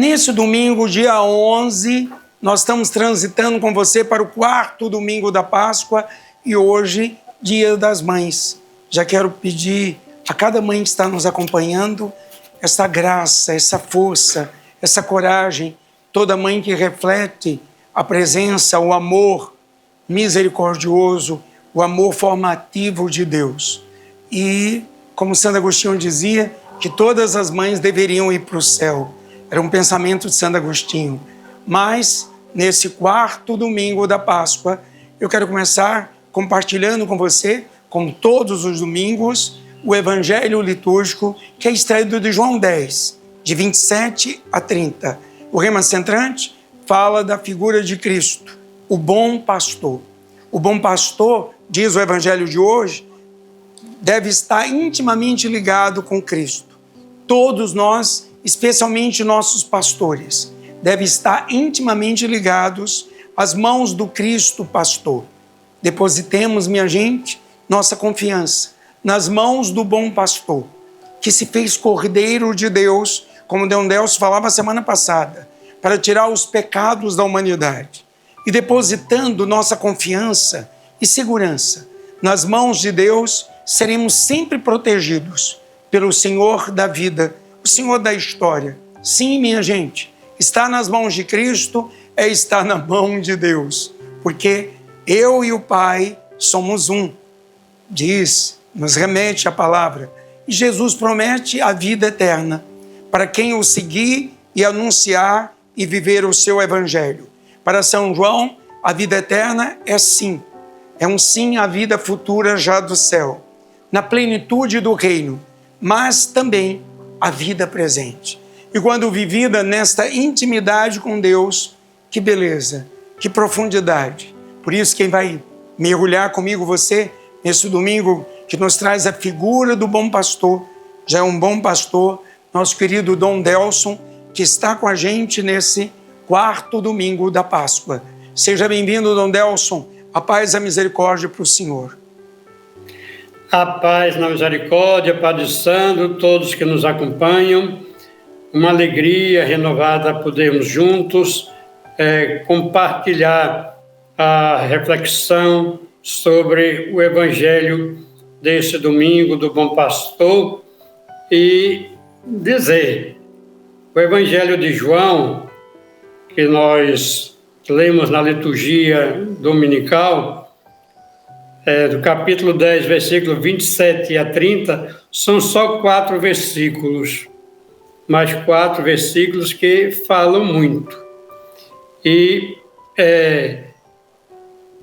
Nesse domingo, dia 11, nós estamos transitando com você para o 4º domingo da Páscoa e hoje, Dia das Mães. Já quero pedir a cada mãe que está nos acompanhando essa graça, essa força, essa coragem, toda mãe que reflete a presença, o amor misericordioso, o amor formativo de Deus. E, como Santo Agostinho dizia, que todas as mães deveriam ir para o céu. Era um pensamento de Santo Agostinho. Mas, nesse 4º domingo da Páscoa, eu quero começar compartilhando com você, como todos os domingos, o Evangelho litúrgico, que é extraído de João 10, de 27 a 30. O rema centrante fala da figura de Cristo, o bom pastor. O bom pastor, diz o Evangelho de hoje, deve estar intimamente ligado com Cristo. Todos nós, especialmente nossos pastores, devem estar intimamente ligados às mãos do Cristo pastor. Depositemos, minha gente, nossa confiança nas mãos do bom pastor, que se fez Cordeiro de Deus, como Dom Delcio falava semana passada, para tirar os pecados da humanidade. E depositando nossa confiança e segurança nas mãos de Deus, seremos sempre protegidos pelo Senhor da vida, o Senhor da história. Sim, minha gente, estar nas mãos de Cristo é estar na mão de Deus, porque eu e o Pai somos um, nos remete a palavra. E Jesus promete a vida eterna para quem o seguir e anunciar e viver o seu Evangelho. Para São João, a vida eterna é sim, é um sim à vida futura já do céu, na plenitude do reino, mas também a vida presente. E quando vivida nesta intimidade com Deus, que beleza, que profundidade. Por isso, quem vai mergulhar comigo, você, nesse domingo que nos traz a figura do bom pastor, já é um bom pastor, nosso querido Dom Delson, que está com a gente nesse 4º domingo da Páscoa. Seja bem-vindo, Dom Delson. A paz e a misericórdia para o Senhor. A paz na misericórdia, Padre Sandro, todos que nos acompanham. Uma alegria renovada podermos juntos compartilhar a reflexão sobre o Evangelho desse domingo do Bom Pastor e dizer, o Evangelho de João, que nós lemos na liturgia dominical, do capítulo 10, versículo 27 a 30, são só 4 versículos, mas 4 versículos que falam muito. E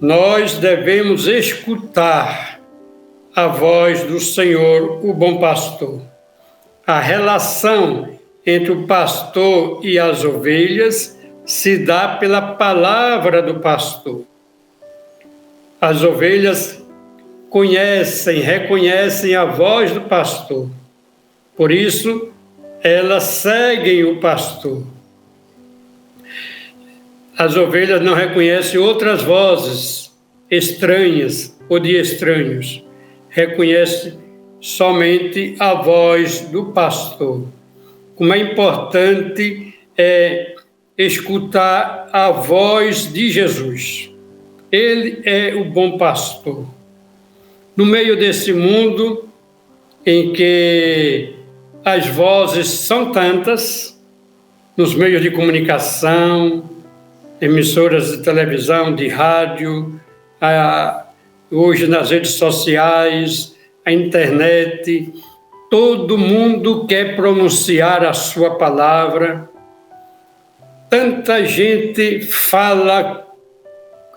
nós devemos escutar a voz do Senhor, o bom pastor. A relação entre o pastor e as ovelhas se dá pela palavra do pastor. As ovelhas reconhecem a voz do pastor. Por isso, elas seguem o pastor. As ovelhas não reconhecem outras vozes estranhas ou de estranhos. Reconhecem somente a voz do pastor. Como é importante escutar a voz de Jesus. Ele é o bom pastor. No meio desse mundo em que as vozes são tantas, nos meios de comunicação, emissoras de televisão, de rádio, hoje nas redes sociais, a internet, todo mundo quer pronunciar a sua palavra. Tanta gente fala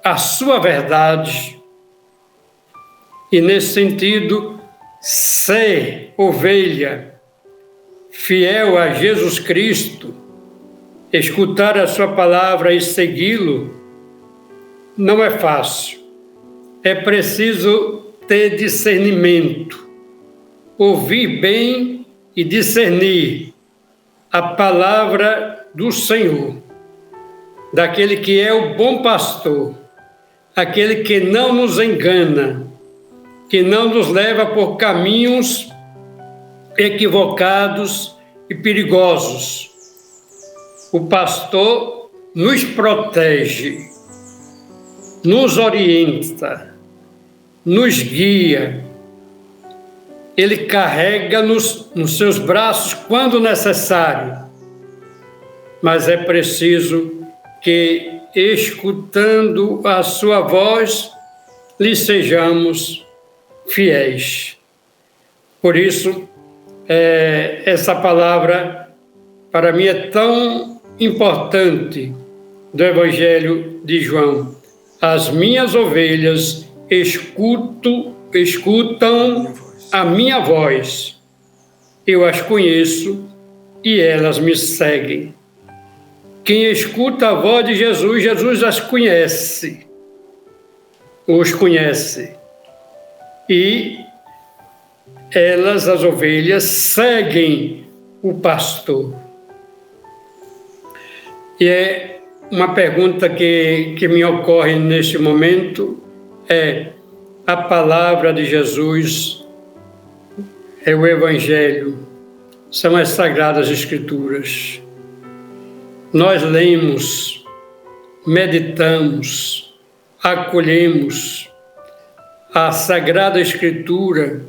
a sua verdade. E nesse sentido, ser ovelha fiel a Jesus Cristo, escutar a sua palavra e segui-lo, não é fácil. É preciso ter discernimento, ouvir bem e discernir a palavra do Senhor, daquele que é o bom pastor, aquele que não nos engana, que não nos leva por caminhos equivocados e perigosos. o pastor nos protege, nos orienta, nos guia. Ele carrega-nos nos seus braços quando necessário, mas é preciso que, escutando a sua voz, lhe sejamos fiéis. Por isso, essa palavra, para mim, é tão importante do Evangelho de João. As minhas ovelhas escutam a minha voz. Eu as conheço e elas me seguem. Quem escuta a voz de Jesus, Jesus as conhece, os conhece. E elas, as ovelhas, seguem o pastor. E é uma pergunta que me ocorre neste momento, a palavra de Jesus é o Evangelho, são as Sagradas Escrituras. Nós lemos, meditamos, acolhemos a Sagrada Escritura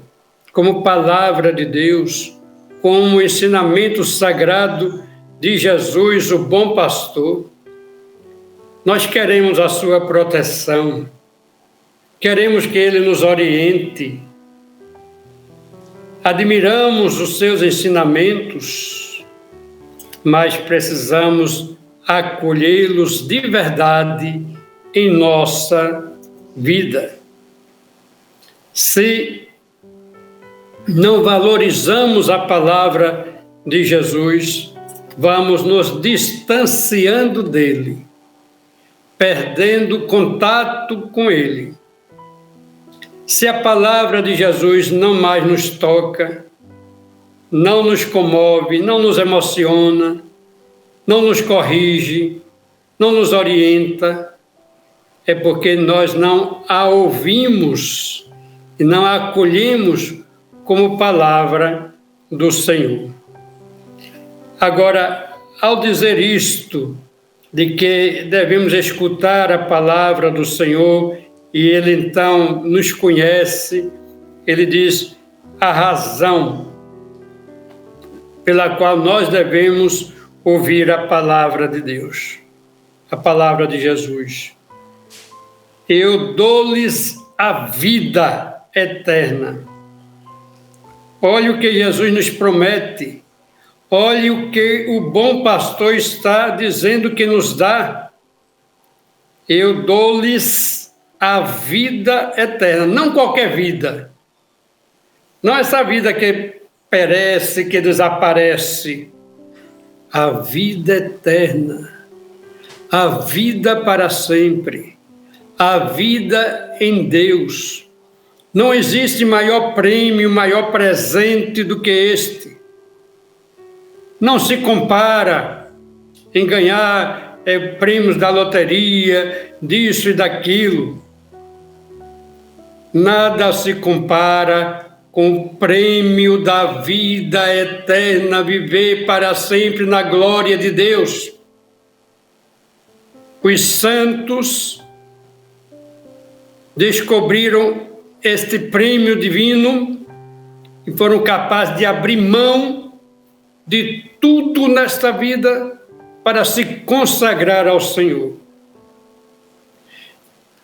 como palavra de Deus, como ensinamento sagrado de Jesus, o bom pastor. Nós queremos a sua proteção, queremos que ele nos oriente, admiramos os seus ensinamentos, mas precisamos acolhê-los de verdade em nossa vida. Se não valorizamos a palavra de Jesus, vamos nos distanciando dele, perdendo contato com ele. Se a palavra de Jesus não mais nos toca, não nos comove, não nos emociona, não nos corrige, não nos orienta, é porque nós não a ouvimos e não a acolhemos como palavra do Senhor. Agora, ao dizer isto, de que devemos escutar a palavra do Senhor e Ele então nos conhece, Ele diz a razão pela qual nós devemos ouvir a palavra de Deus, a palavra de Jesus. Eu dou-lhes a vida eterna. Olha o que Jesus nos promete. Olhe o que o bom pastor está dizendo que nos dá. Eu dou-lhes a vida eterna, não qualquer vida. Não essa vida que perece, que desaparece. A vida eterna, a vida para sempre, a vida em Deus. Não existe maior prêmio, maior presente do que este. Não se compara em ganhar prêmios da loteria, disso e daquilo. Nada se compara com o prêmio da vida eterna, viver para sempre na glória de Deus. Os santos descobriram este prêmio divino e foram capazes de abrir mão de tudo nesta vida para se consagrar ao Senhor.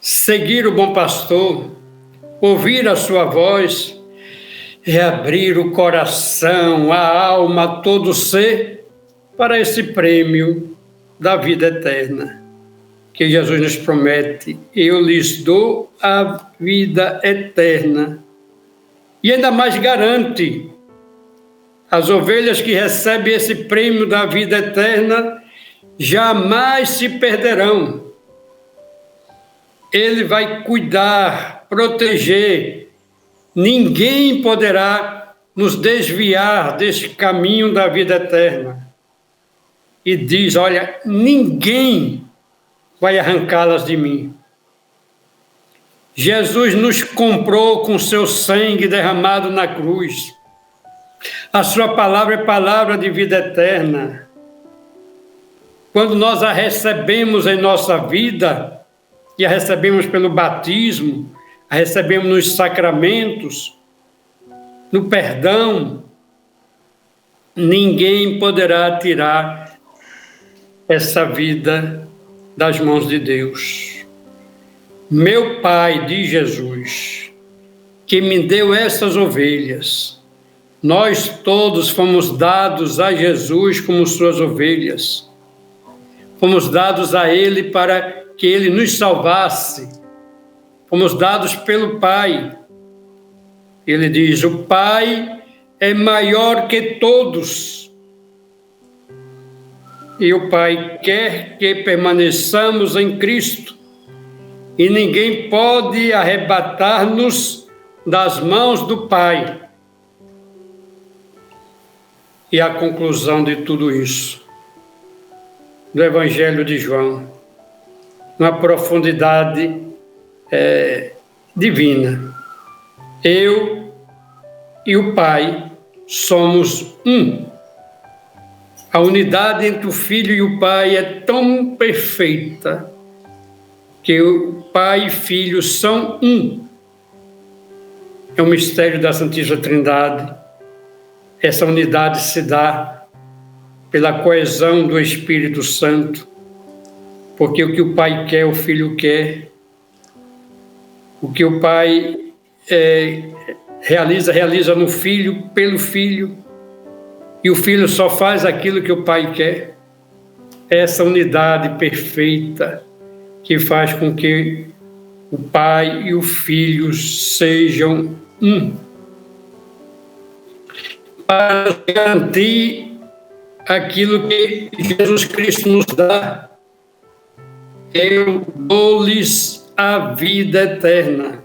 Seguir o bom pastor, ouvir a sua voz, é abrir o coração, a alma, todo o ser para esse prêmio da vida eterna, que Jesus nos promete. Eu lhes dou a vida eterna. E ainda mais garante, as ovelhas que recebem esse prêmio da vida eterna jamais se perderão. Ele vai cuidar, proteger. Ninguém poderá nos desviar deste caminho da vida eterna. E diz, olha, ninguém vai arrancá-las de mim. Jesus nos comprou com seu sangue derramado na cruz. A sua palavra é palavra de vida eterna. quando nós a recebemos em nossa vida, e a recebemos pelo batismo, a recebemos nos sacramentos, no perdão, ninguém poderá tirar essa vida das mãos de Deus. Meu Pai, diz Jesus, que me deu essas ovelhas, nós todos fomos dados a Jesus como suas ovelhas. Fomos dados a Ele para que Ele nos salvasse. Fomos dados pelo Pai. Ele diz, o Pai é maior que todos. E o Pai quer que permaneçamos em Cristo. E ninguém pode arrebatar-nos das mãos do Pai. E a conclusão de tudo isso, do Evangelho de João, uma profundidade divina. Eu e o Pai somos um. A unidade entre o Filho e o Pai é tão perfeita que o Pai e Filho são um. É o mistério da Santíssima Trindade. Essa unidade se dá pela coesão do Espírito Santo, porque o que o Pai quer, o Filho quer. O que o Pai realiza no Filho, pelo Filho, e o Filho só faz aquilo que o Pai quer. Essa unidade perfeita que faz com que o Pai e o Filho sejam um. Para garantir aquilo que Jesus Cristo nos dá, eu dou-lhes a vida eterna.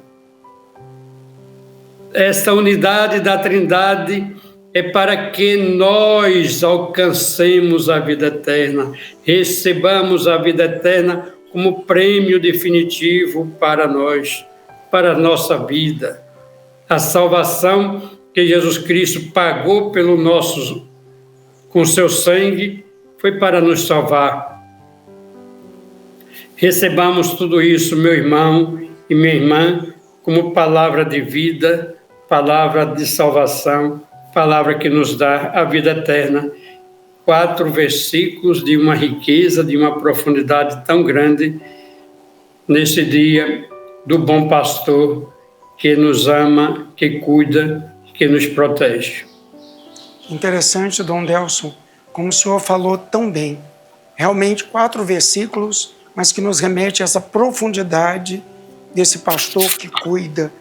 Esta unidade da Trindade é para que nós alcancemos a vida eterna, recebamos a vida eterna como prêmio definitivo para nós, para a nossa vida. A salvação que Jesus Cristo pagou pelo com seu sangue, foi para nos salvar. Recebamos tudo isso, meu irmão e minha irmã, como palavra de vida, palavra de salvação, palavra que nos dá a vida eterna. 4 versículos de uma riqueza, de uma profundidade tão grande, nesse dia do bom pastor, que nos ama, que cuida, que nos protege. Interessante, Dom Delson, como o senhor falou tão bem. Realmente 4 versículos, mas que nos remete a essa profundidade desse pastor que cuida,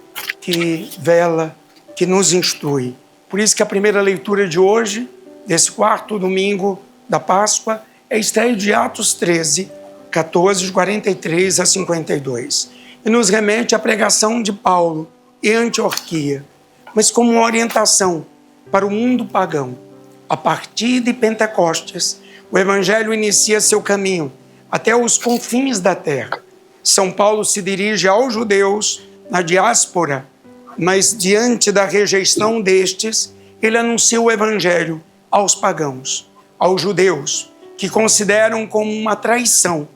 que vela, que nos instrui. Por isso que a primeira leitura de hoje, desse 4º domingo da Páscoa, é a estreia de Atos 13, 14, de 43 a 52. E nos remete à pregação de Paulo em Antioquia, mas como uma orientação para o mundo pagão. A partir de Pentecostes, o Evangelho inicia seu caminho até os confins da terra. São Paulo se dirige aos judeus na diáspora, mas diante da rejeição destes, ele anuncia o Evangelho aos pagãos, aos judeus, que consideram como uma traição.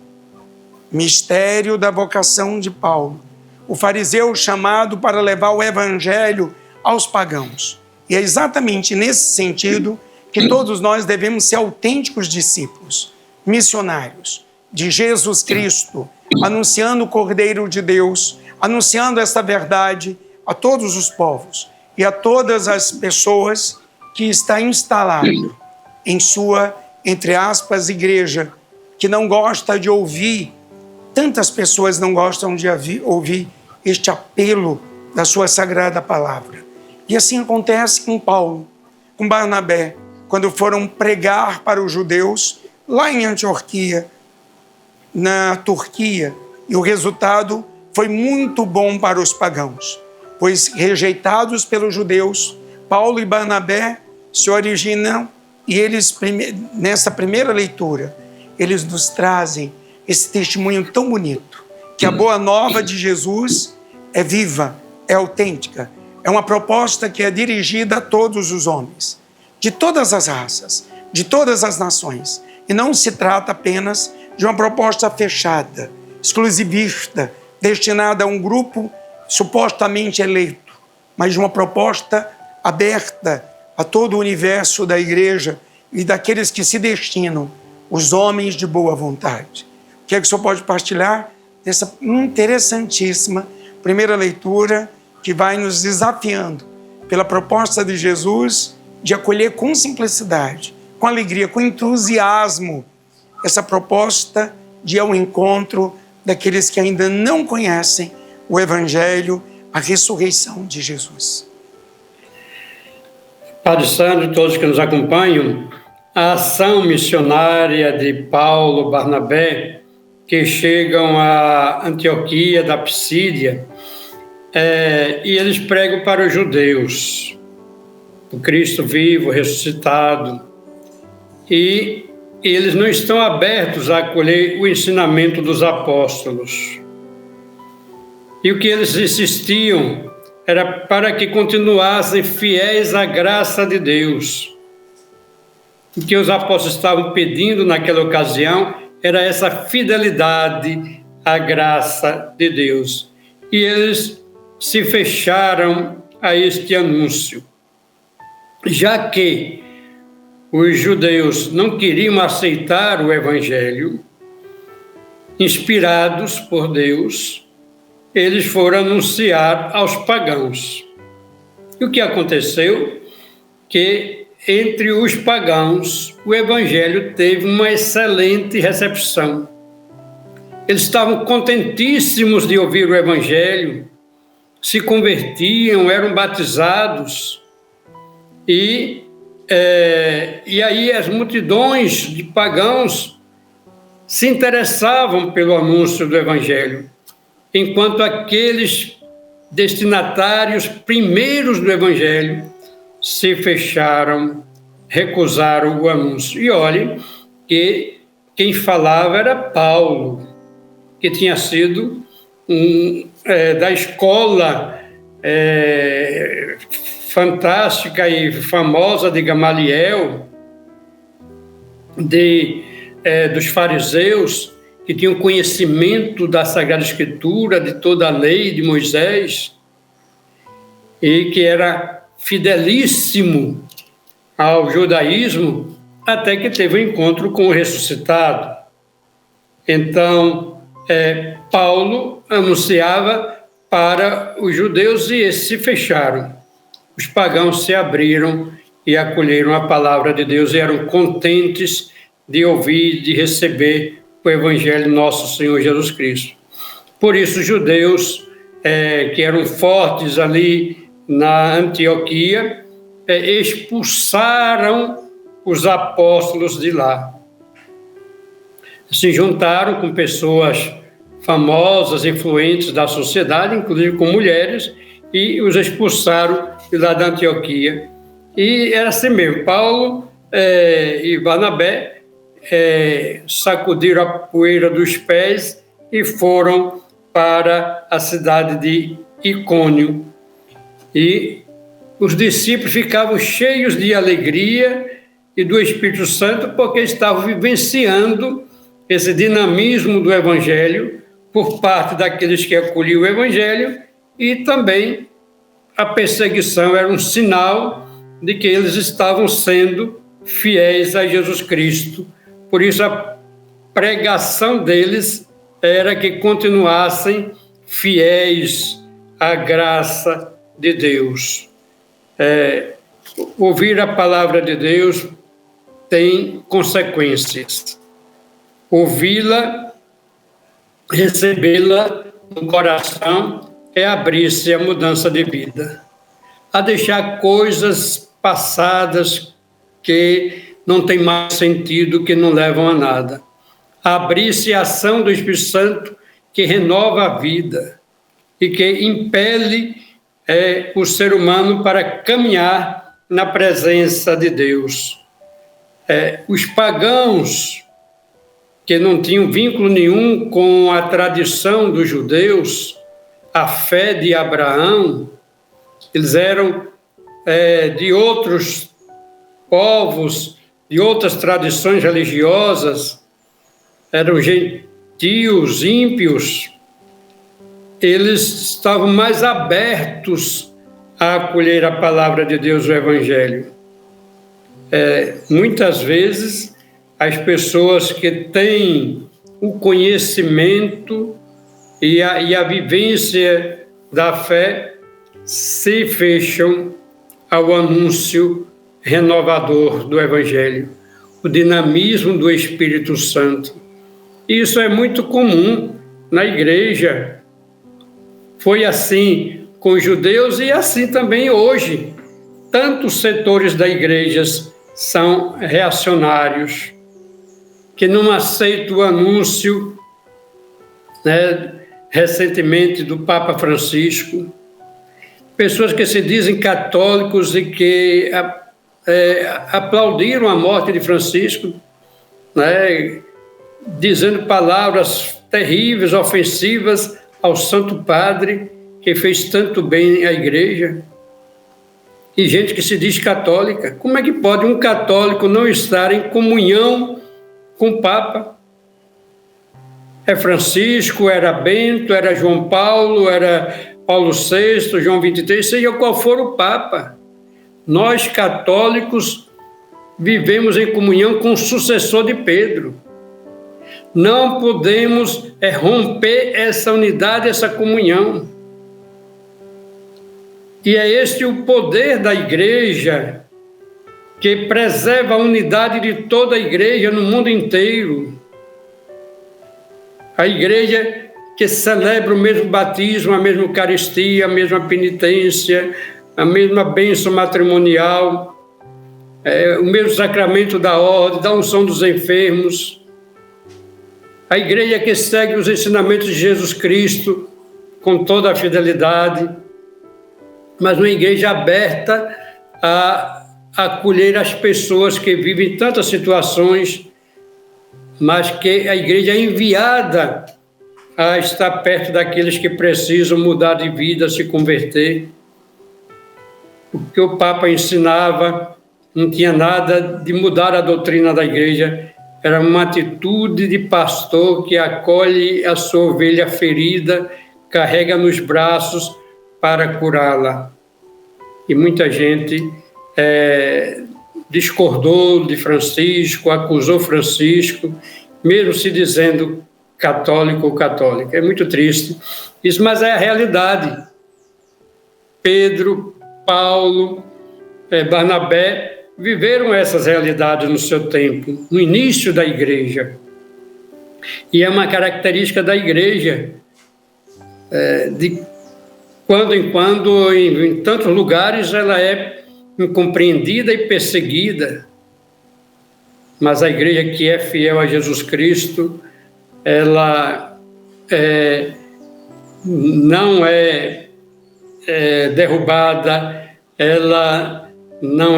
Mistério da vocação de Paulo, o fariseu chamado para levar o Evangelho aos pagãos. E é exatamente nesse sentido que todos nós devemos ser autênticos discípulos, missionários de Jesus Cristo, anunciando o Cordeiro de Deus, anunciando esta verdade a todos os povos e a todas as pessoas que está instalado em sua, entre aspas, igreja, que não gosta de ouvir, tantas pessoas não gostam de ouvir este apelo da sua sagrada palavra. E assim acontece com Paulo, com Barnabé, quando foram pregar para os judeus lá em Antioquia, na Turquia, e o resultado foi muito bom para os pagãos, pois rejeitados pelos judeus, Paulo e Barnabé se originam e eles, nessa primeira leitura, eles nos trazem esse testemunho tão bonito, que a boa nova de Jesus é viva, é autêntica, é uma proposta que é dirigida a todos os homens, de todas as raças, de todas as nações, E não se trata apenas de uma proposta fechada, exclusivista, destinada a um grupo supostamente eleito, mas de uma proposta aberta a todo o universo da igreja e daqueles que se destinam, os homens de boa vontade. O que é que o senhor pode partilhar dessa interessantíssima primeira leitura que vai nos desafiando pela proposta de Jesus de acolher com simplicidade, com alegria, com entusiasmo, essa proposta de ir ao encontro daqueles que ainda não conhecem o Evangelho, a ressurreição de Jesus. Padre Sandro, todos que nos acompanham, a ação missionária de Paulo, Barnabé, que chegam a Antioquia da Psídia, e eles pregam para os judeus o Cristo vivo, ressuscitado, e eles não estão abertos a acolher o ensinamento dos apóstolos. E o que eles insistiam era para que continuassem fiéis à graça de Deus. O que os apóstolos estavam pedindo naquela ocasião era essa fidelidade à graça de Deus. E eles se fecharam a este anúncio, já que os judeus não queriam aceitar o Evangelho, inspirados por Deus, eles foram anunciar aos pagãos. E o que aconteceu? Que entre os pagãos o Evangelho teve uma excelente recepção. Eles estavam contentíssimos de ouvir o Evangelho, se convertiam, eram batizados, e aí as multidões de pagãos se interessavam pelo anúncio do Evangelho, enquanto aqueles destinatários primeiros do Evangelho se fecharam, recusaram o anúncio. E olhem que quem falava era Paulo, que tinha sido da escola fantástica e famosa de Gamaliel, dos fariseus, que tinham conhecimento da Sagrada Escritura, de toda a lei de Moisés, e que era fidelíssimo ao judaísmo, até que teve um encontro com o ressuscitado. Então, Paulo anunciava para os judeus e esses se fecharam. Os pagãos se abriram e acolheram a palavra de Deus e eram contentes de ouvir, de receber o Evangelho de nosso Senhor Jesus Cristo. Por isso, os judeus que eram fortes ali na Antioquia expulsaram os apóstolos de lá. Se juntaram com pessoas famosas, influentes da sociedade, inclusive com mulheres, e os expulsaram de lá da Antioquia. E era assim mesmo, Paulo e Barnabé sacudiram a poeira dos pés e foram para a cidade de Icônio. E os discípulos ficavam cheios de alegria e do Espírito Santo, porque estavam vivenciando esse dinamismo do Evangelho por parte daqueles que acolhiam o Evangelho, e também a perseguição era um sinal de que eles estavam sendo fiéis a Jesus Cristo. Por isso, a pregação deles era que continuassem fiéis à graça de Deus. Ouvir a palavra de Deus tem consequências. Ouvi-la, recebê-la no coração, é abrir-se à mudança de vida, a deixar coisas passadas que não têm mais sentido, que não levam a nada. Abrir-se à ação do Espírito Santo, que renova a vida e que impele o ser humano para caminhar na presença de Deus. Os pagãos, que não tinham vínculo nenhum com a tradição dos judeus, a fé de Abraão, eles eram de outros povos, de outras tradições religiosas, eram gentios, ímpios, eles estavam mais abertos a acolher a palavra de Deus, o Evangelho. Muitas vezes, as pessoas que têm o conhecimento e a vivência da fé se fecham ao anúncio renovador do Evangelho, o dinamismo do Espírito Santo. Isso é muito comum na igreja. Foi assim com os judeus e assim também hoje. Tantos setores da igreja são reacionários, que não aceitam o anúncio, recentemente, do Papa Francisco. Pessoas que se dizem católicos e que aplaudiram a morte de Francisco, dizendo palavras terríveis, ofensivas ao Santo Padre, que fez tanto bem à igreja. E gente que se diz católica. Como é que pode um católico não estar em comunhão com o Papa? É Francisco, era Bento, era João Paulo, era Paulo VI, João XXIII, seja qual for o Papa. Nós, católicos, vivemos em comunhão com o sucessor de Pedro. Não podemos romper essa unidade, essa comunhão. E é este o poder da igreja, que preserva a unidade de toda a igreja no mundo inteiro. A igreja que celebra o mesmo batismo, a mesma Eucaristia, a mesma penitência, a mesma bênção matrimonial, o mesmo sacramento da ordem, da unção dos enfermos. A igreja que segue os ensinamentos de Jesus Cristo com toda a fidelidade, mas uma igreja aberta a acolher as pessoas que vivem tantas situações, mas que a igreja é enviada a estar perto daqueles que precisam mudar de vida, se converter. O que o Papa ensinava não tinha nada de mudar a doutrina da igreja, era uma atitude de pastor que acolhe a sua ovelha ferida, carrega nos braços para curá-la. E muita gente discordou de Francisco, acusou Francisco, mesmo se dizendo católico ou católica. É muito triste isso, mas é a realidade. Pedro, Paulo, Barnabé viveram essas realidades no seu tempo, no início da igreja. E é uma característica da igreja, de quando em quando, em tantos lugares, ela é incompreendida e perseguida. Mas a igreja que é fiel a Jesus Cristo, ela não é derrubada, ela não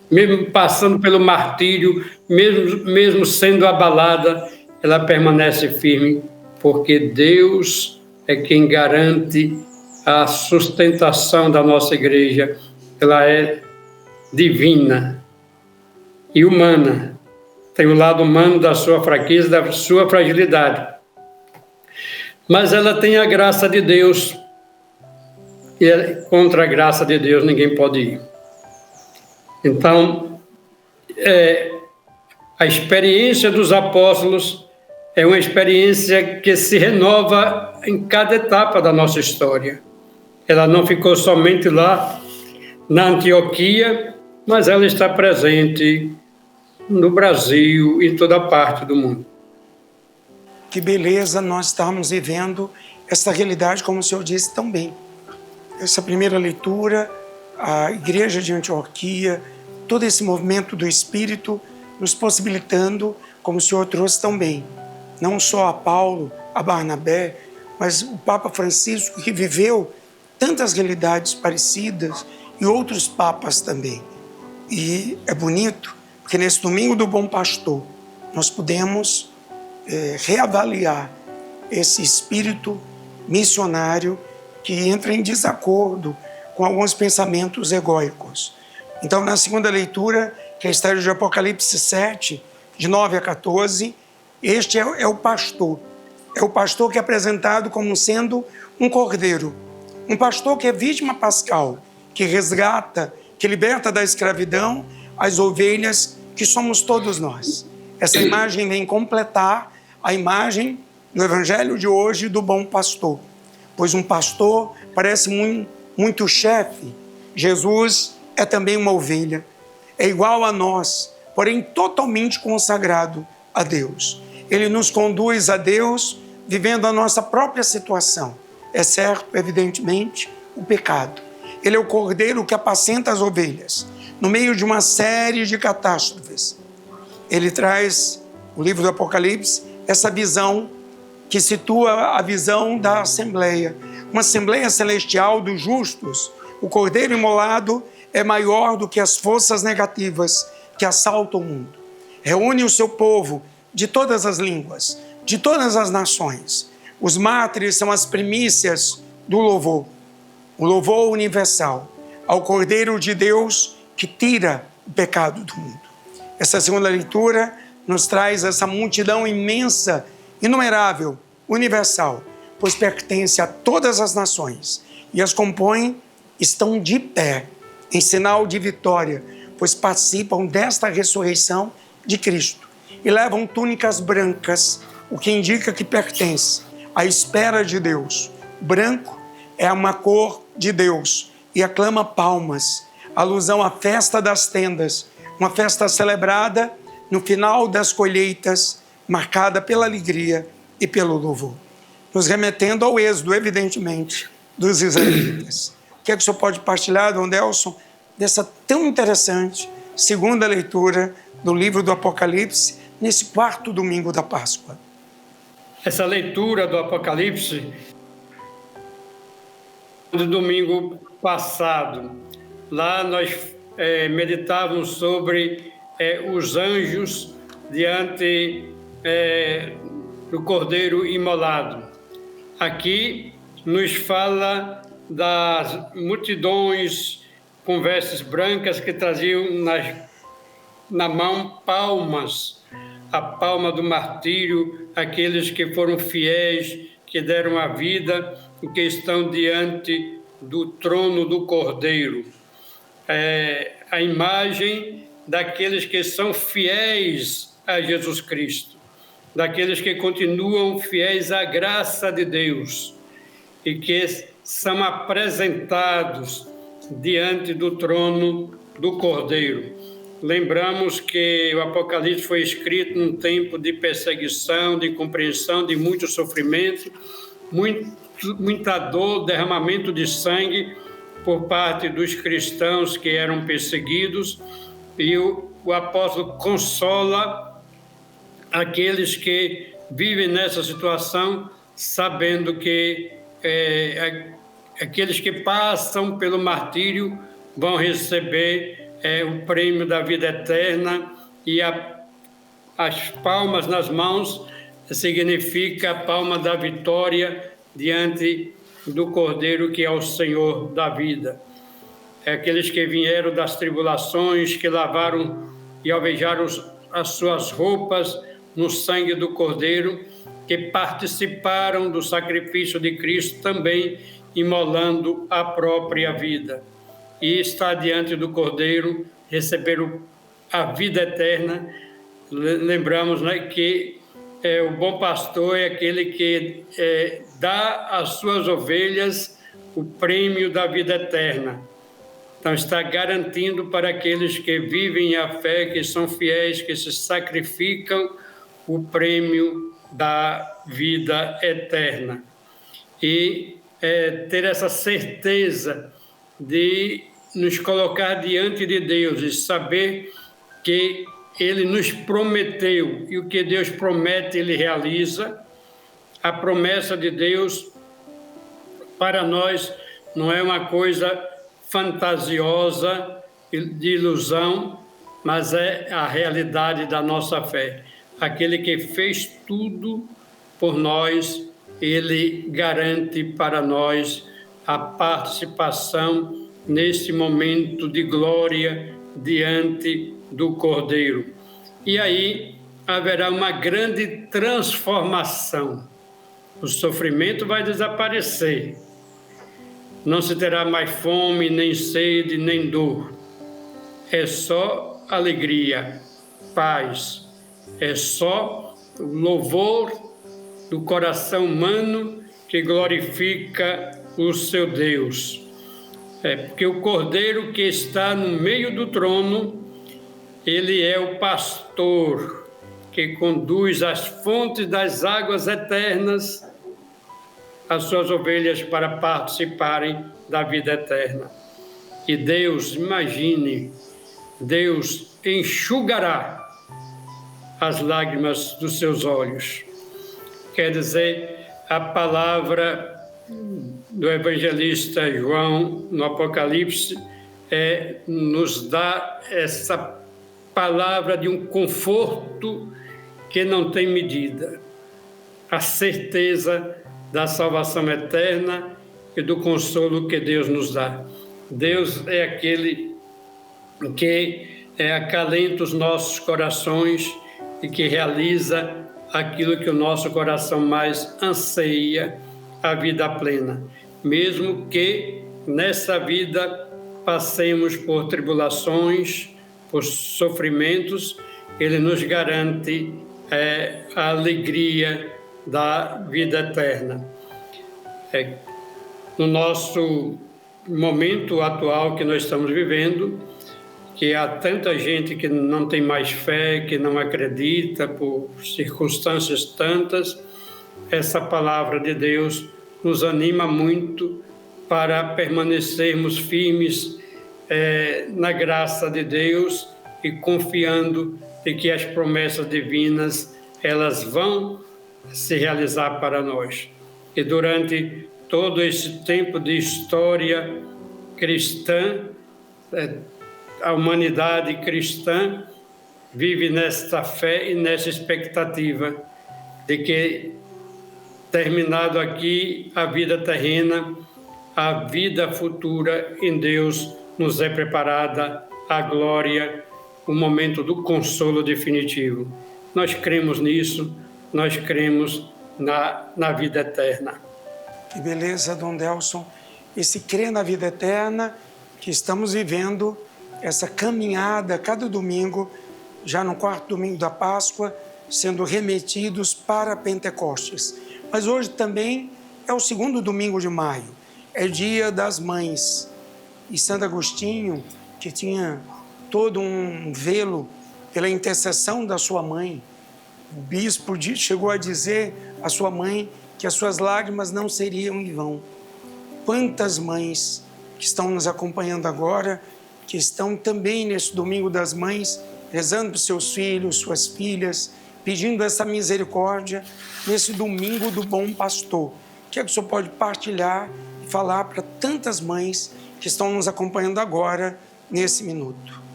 mesmo passando pelo martírio, mesmo sendo abalada, ela permanece firme, porque Deus é quem garante a sustentação da nossa igreja. Ela é divina e humana. Tem o lado humano da sua fraqueza, da sua fragilidade. Mas ela tem a graça de Deus. E contra a graça de Deus ninguém pode ir. Então, a experiência dos apóstolos é uma experiência que se renova em cada etapa da nossa história. Ela não ficou somente lá na Antioquia, mas ela está presente no Brasil e em toda parte do mundo. Que beleza nós estarmos vivendo essa realidade, como o senhor disse tão bem. Essa primeira leitura, a igreja de Antioquia, todo esse movimento do Espírito nos possibilitando, como o senhor trouxe tão bem, não só a Paulo, a Barnabé, mas o Papa Francisco, que viveu tantas realidades parecidas, e outros papas também. E é bonito, porque nesse Domingo do Bom Pastor, nós podemos reavaliar esse espírito missionário que entra em desacordo com alguns pensamentos egóicos. Então, na segunda leitura, que está de Apocalipse 7, de 9 a 14, este é o pastor. É o pastor que é apresentado como sendo um cordeiro. Um pastor que é vítima pascal, que resgata, que liberta da escravidão as ovelhas que somos todos nós. Essa imagem vem completar a imagem no evangelho de hoje do bom pastor. Pois um pastor parece muito chefe. Jesus é também uma ovelha. É igual a nós, porém totalmente consagrado a Deus. Ele nos conduz a Deus vivendo a nossa própria situação, exceto, evidentemente, o pecado. Ele é o cordeiro que apacenta as ovelhas, no meio de uma série de catástrofes. Ele traz, o livro do Apocalipse, essa visão que situa a visão da Assembleia, uma Assembleia Celestial dos justos. O cordeiro imolado é maior do que as forças negativas que assaltam o mundo. Reúne o seu povo de todas as línguas, de todas as nações. Os mártires são as primícias do louvor, o louvor universal ao Cordeiro de Deus que tira o pecado do mundo. Essa segunda leitura nos traz essa multidão imensa, inumerável, universal, pois pertence a todas as nações e as compõem, estão de pé, em sinal de vitória, pois participam desta ressurreição de Cristo e levam túnicas brancas, o que indica que pertence à espera de Deus. Branco é uma cor de Deus e aclama palmas, alusão à festa das tendas, uma festa celebrada no final das colheitas, marcada pela alegria e pelo louvor, nos remetendo ao êxodo, evidentemente, dos israelitas. O que é que o senhor pode partilhar, Dom Delson, dessa tão interessante segunda leitura do livro do Apocalipse, nesse quarto domingo da Páscoa? Essa leitura do Apocalipse do domingo passado, lá nós meditávamos sobre os anjos diante do Cordeiro imolado. Aqui nos fala das multidões com vestes brancas que traziam na mão palmas, a palma do martírio, aqueles que foram fiéis, que deram a vida e que estão diante do trono do Cordeiro. A imagem daqueles que são fiéis a Jesus Cristo, daqueles que continuam fiéis à graça de Deus e que são apresentados diante do trono do Cordeiro. Lembramos que o Apocalipse foi escrito num tempo de perseguição, de compreensão, de muito sofrimento, muita dor, derramamento de sangue por parte dos cristãos que eram perseguidos, e o apóstolo consola aqueles que vivem nessa situação, sabendo que aqueles que passam pelo martírio vão receber o prêmio da vida eterna, e as palmas nas mãos significa a palma da vitória diante do Cordeiro, que é o Senhor da vida. Aqueles que vieram das tribulações, que lavaram e alvejaram as suas roupas no sangue do Cordeiro, que participaram do sacrifício de Cristo, também imolando a própria vida. E está diante do Cordeiro, receberam a vida eterna. Lembramos, né, que o bom pastor é aquele que dá às suas ovelhas o prêmio da vida eterna. Então está garantindo para aqueles que vivem a fé, que são fiéis, que se sacrificam, o prêmio da vida eterna. E ter essa certeza de nos colocar diante de Deus e saber que Ele nos prometeu, e o que Deus promete, Ele realiza. A promessa de Deus para nós não é uma coisa fantasiosa, de ilusão, mas é a realidade da nossa fé. Aquele que fez tudo por nós, Ele garante para nós a participação nesse momento de glória diante do Cordeiro. E aí haverá uma grande transformação. O sofrimento vai desaparecer. Não se terá mais fome, nem sede, nem dor. É só alegria, paz. É só louvor do coração humano que glorifica o seu Deus. É porque o Cordeiro que está no meio do trono, ele é o pastor que conduz às fontes das águas eternas as suas ovelhas para participarem da vida eterna. E Deus, imagine, Deus enxugará as lágrimas dos seus olhos. Quer dizer, a palavra do evangelista João no Apocalipse nos dá essa palavra de um conforto que não tem medida, a certeza da salvação eterna e do consolo que Deus nos dá. Deus é aquele que acalenta os nossos corações e que realiza aquilo que o nosso coração mais anseia, a vida plena. Mesmo que nessa vida passemos por tribulações, por sofrimentos, Ele nos garante a alegria da vida eterna. No nosso momento atual que nós estamos vivendo, que há tanta gente que não tem mais fé, que não acredita por circunstâncias tantas, essa palavra de Deus nos anima muito para permanecermos firmes na graça de Deus e confiando em que as promessas divinas elas vão se realizar para nós. E durante todo esse tempo de história cristã, a humanidade cristã vive nesta fé e nessa expectativa de que, terminado aqui a vida terrena, a vida futura em Deus nos é preparada a glória, o momento do consolo definitivo. Nós cremos nisso, nós cremos na vida eterna. Que beleza, Dom Delson. Esse crer na vida eterna que estamos vivendo, essa caminhada cada domingo, já no quarto domingo da Páscoa, sendo remetidos para Pentecostes. Mas hoje também é o segundo domingo de maio, é dia das mães. E Santo Agostinho, que tinha todo um velo pela intercessão da sua mãe, o bispo chegou a dizer à sua mãe que as suas lágrimas não seriam em vão. Quantas mães que estão nos acompanhando agora, que estão também nesse domingo das mães, rezando por seus filhos, suas filhas, pedindo essa misericórdia nesse domingo do bom pastor. O que é que o senhor pode partilhar e falar para tantas mães que estão nos acompanhando agora, nesse minuto?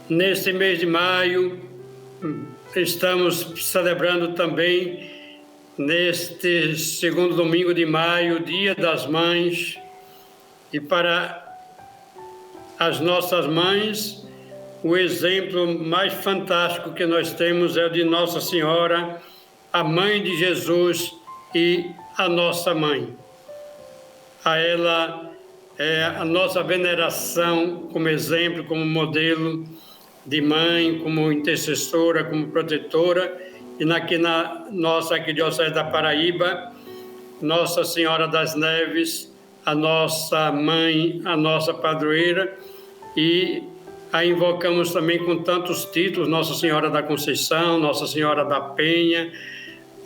Neste mês de maio, estamos celebrando também, neste segundo domingo de maio, o Dia das Mães. E para as nossas mães, o exemplo mais fantástico que nós temos é o de Nossa Senhora, a Mãe de Jesus e a nossa mãe. A ela é a nossa veneração como exemplo, como modelo de mãe, como intercessora, como protetora. E aqui na nossa Arquidiocese da Paraíba, Nossa Senhora das Neves, a nossa mãe, a nossa padroeira, e a invocamos também com tantos títulos: Nossa Senhora da Conceição, Nossa Senhora da Penha,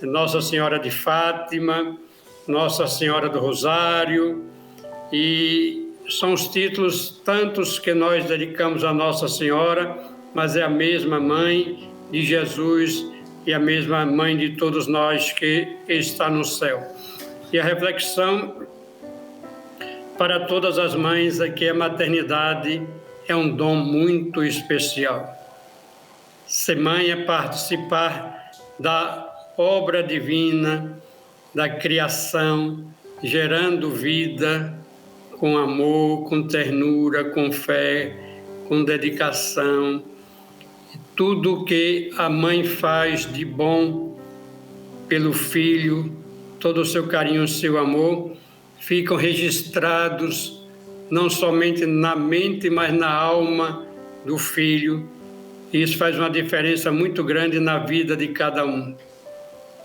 Nossa Senhora de Fátima, Nossa Senhora do Rosário, e são os títulos tantos que nós dedicamos a Nossa Senhora, mas é a mesma mãe de Jesus e a mesma mãe de todos nós que está no céu. E a reflexão para todas as mães é que a maternidade é um dom muito especial. Ser mãe é participar da obra divina, da criação, gerando vida com amor, com ternura, com fé, com dedicação. Tudo que a mãe faz de bom pelo filho, todo o seu carinho, o seu amor, ficam registrados não somente na mente, mas na alma do filho. Isso faz uma diferença muito grande na vida de cada um.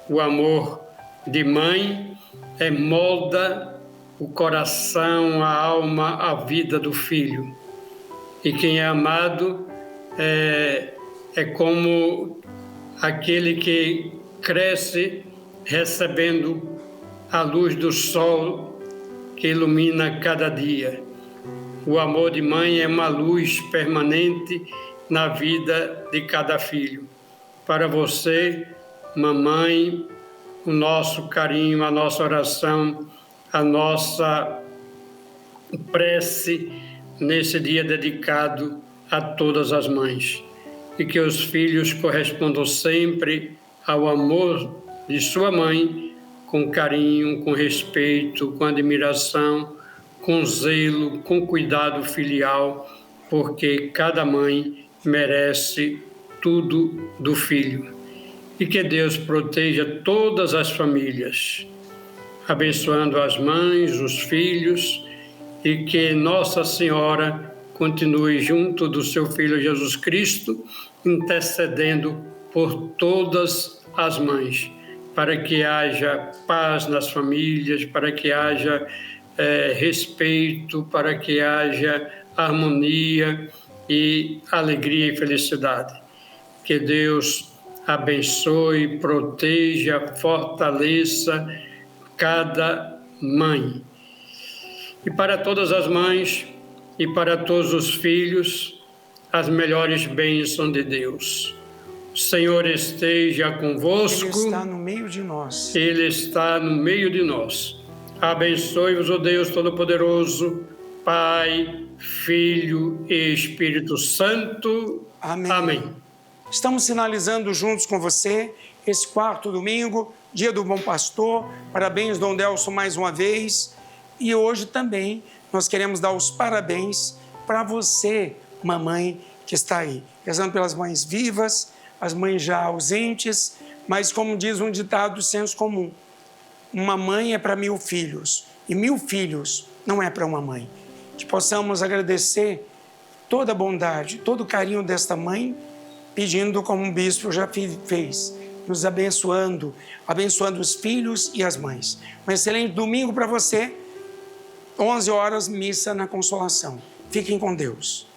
O amor de mãe molda o coração, a alma, a vida do filho. E quem é amado é como aquele que cresce recebendo a luz do sol que ilumina cada dia. O amor de mãe é uma luz permanente na vida de cada filho. Para você, mamãe, o nosso carinho, a nossa oração, a nossa prece nesse dia dedicado a todas as mães. E que os filhos correspondam sempre ao amor de sua mãe, com carinho, com respeito, com admiração, com zelo, com cuidado filial, porque cada mãe merece tudo do filho. E que Deus proteja todas as famílias, abençoando as mães, os filhos, e que Nossa Senhora continue junto do seu Filho Jesus Cristo, intercedendo por todas as mães, para que haja paz nas famílias, para que haja respeito, para que haja harmonia e alegria e felicidade. Que Deus abençoe, proteja, fortaleça cada mãe. E para todas as mães e para todos os filhos, as melhores bênçãos de Deus. O Senhor esteja convosco. Ele está no meio de nós. Ele está no meio de nós. Abençoe-vos, o Deus Todo-Poderoso, Pai, Filho e Espírito Santo. Amém. Amém. Estamos sinalizando juntos com você esse quarto domingo, dia do Bom Pastor. Parabéns, Dom Delso, mais uma vez. E hoje também nós queremos dar os parabéns para você, mamãe, que está aí. Rezando pelas mães vivas, as mães já ausentes, mas como diz um ditado do senso comum, uma mãe é para 1000 filhos, e 1000 filhos não é para uma mãe. Que possamos agradecer toda a bondade, todo o carinho desta mãe, pedindo como o bispo já fez, nos abençoando os filhos e as mães. Um excelente domingo para você, 11 horas, missa na Consolação. Fiquem com Deus.